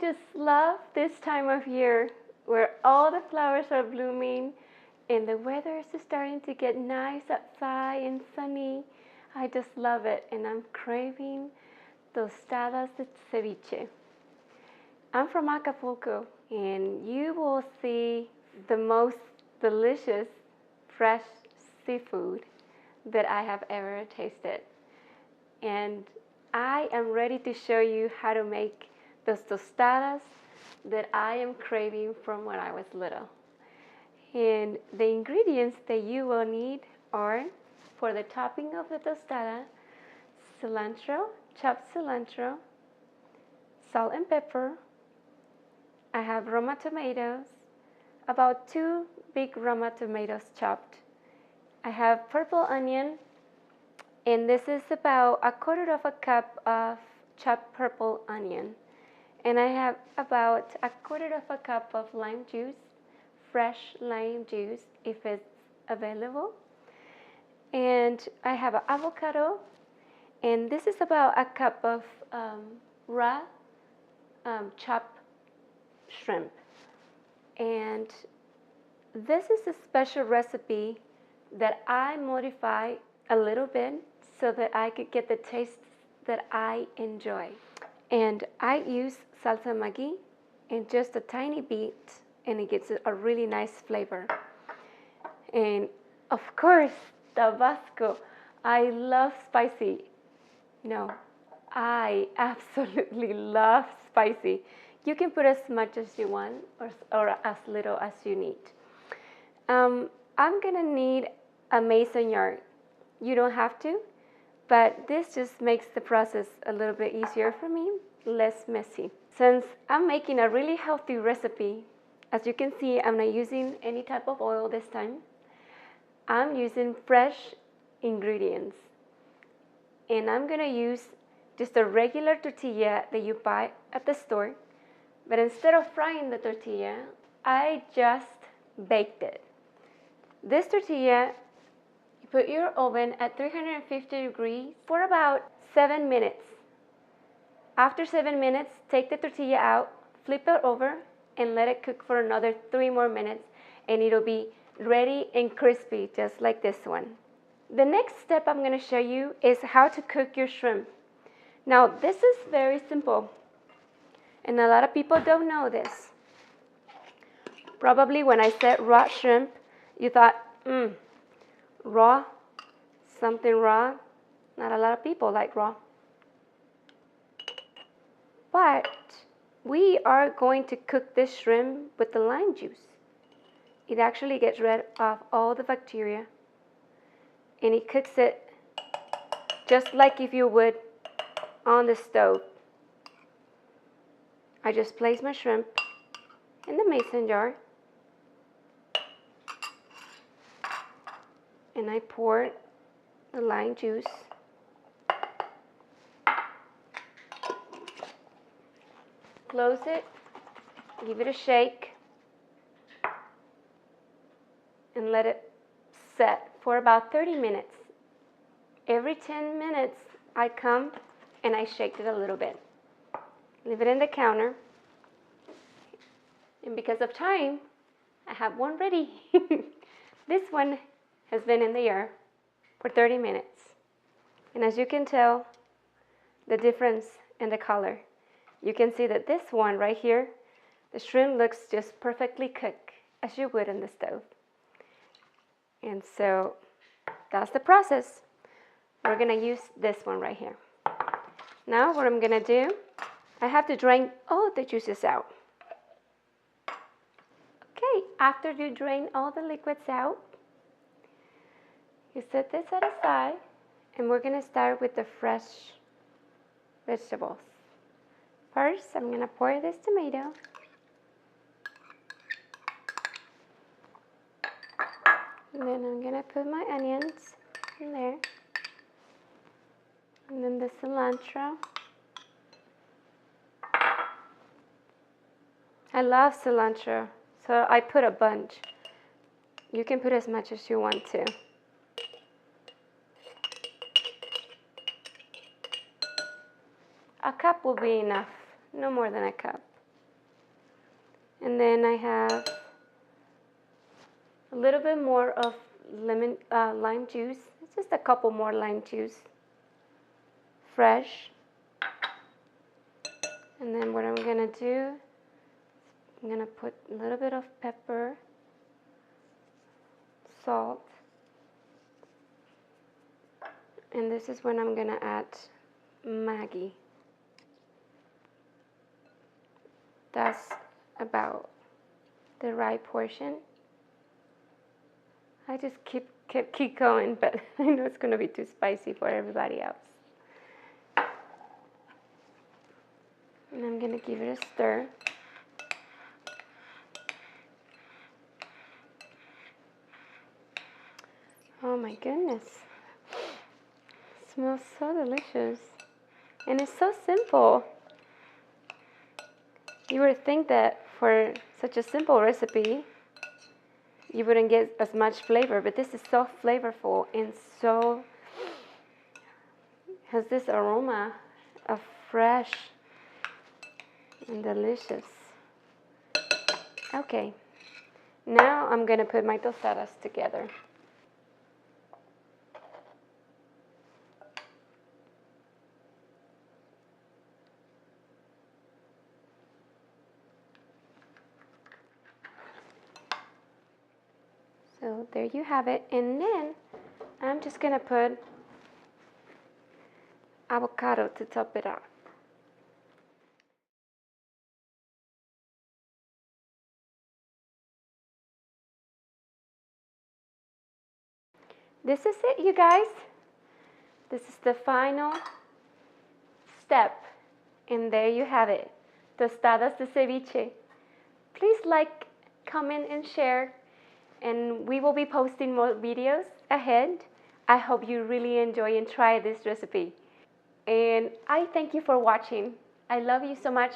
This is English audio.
just love this time of year where all the flowers are blooming and the weather is starting to get nice outside and sunny. I just love it, and I'm craving tostadas de ceviche. I'm from Acapulco, and you will see the most delicious fresh seafood that I have ever tasted. And I am ready to show you how to make those tostadas that I am craving from when I was little. And the ingredients that you will need are, for the topping of the tostada, cilantro, chopped cilantro, salt and pepper. I have Roma tomatoes, about 2 big Roma tomatoes chopped. I have purple onion, and this is about 1/4 cup of chopped purple onion. And I have about 1/4 cup of lime juice, fresh lime juice if it's available. And I have an avocado, and this is about 1 cup of raw chopped shrimp. And this is a special recipe that I modified a little bit so that I could get the taste that I enjoy. And I use salsa Maggi in just a tiny bit, and it gives it a really nice flavor. And of course, Tabasco. I love spicy. No, I absolutely love spicy. You can put as much as you want or as little as you need. I'm gonna need a mason jar. You don't have to, but this just makes the process a little bit easier for me, less messy. Since I'm making a really healthy recipe, as you can see, I'm not using any type of oil this time. I'm using fresh ingredients. And I'm gonna use just a regular tortilla that you buy at the store, but instead of frying the tortilla, I just baked it. This tortilla, you put your oven at 350 degrees for about 7 minutes. After 7 minutes, take the tortilla out, flip it over, and let it cook for another 3 more minutes, and it'll be ready and crispy, just like this one. The next step I'm going to show you is how to cook your shrimp. Now, this is very simple, and a lot of people don't know this. Probably when I said raw shrimp, you thought, raw, something raw. Not a lot of people like raw. But we are going to cook this shrimp with the lime juice. It actually gets rid of all the bacteria, and it cooks it just like if you would on the stove. I just place my shrimp in the mason jar, and I pour the lime juice. Close it, give it a shake, and let it set for about 30 minutes. Every 10 minutes, I come and I shake it a little bit. Leave it in the counter. And because of time, I have one ready. This one has been in the air for 30 minutes. And as you can tell, the difference in the color. You can see that this one right here, the shrimp looks just perfectly cooked as you would in the stove. And so that's the process. We're gonna use this one right here. Now what I'm gonna do, I have to drain all the juices out. Okay, after you drain all the liquids out, you set this aside, and we're gonna start with the fresh vegetables. First, I'm gonna pour this tomato. And then I'm gonna put my onions in there. And then the cilantro. I love cilantro, so I put a bunch. You can put as much as you want to. A cup will be enough, no more than a cup. And then I have a little bit more of lime juice. It's just a couple more lime juice, fresh. And then what I'm gonna do, I'm gonna put a little bit of pepper, salt, and this is when I'm gonna add Maggi. That's about the right portion. I just keep going, but I know it's gonna be too spicy for everybody else. And I'm gonna give it a stir. Oh my goodness. It smells so delicious. And it's so simple. You would think that for such a simple recipe, you wouldn't get as much flavor, but this is so flavorful and so has this aroma of fresh and delicious. Okay, now I'm gonna put my tostadas together. So there you have it, and then I'm just gonna put avocado to top it off. This is it, you guys. This is the final step, and there you have it, tostadas de ceviche. Please like, comment, and share, and we will be posting more videos ahead. I hope you really enjoy and try this recipe. And I thank you for watching. I love you so much.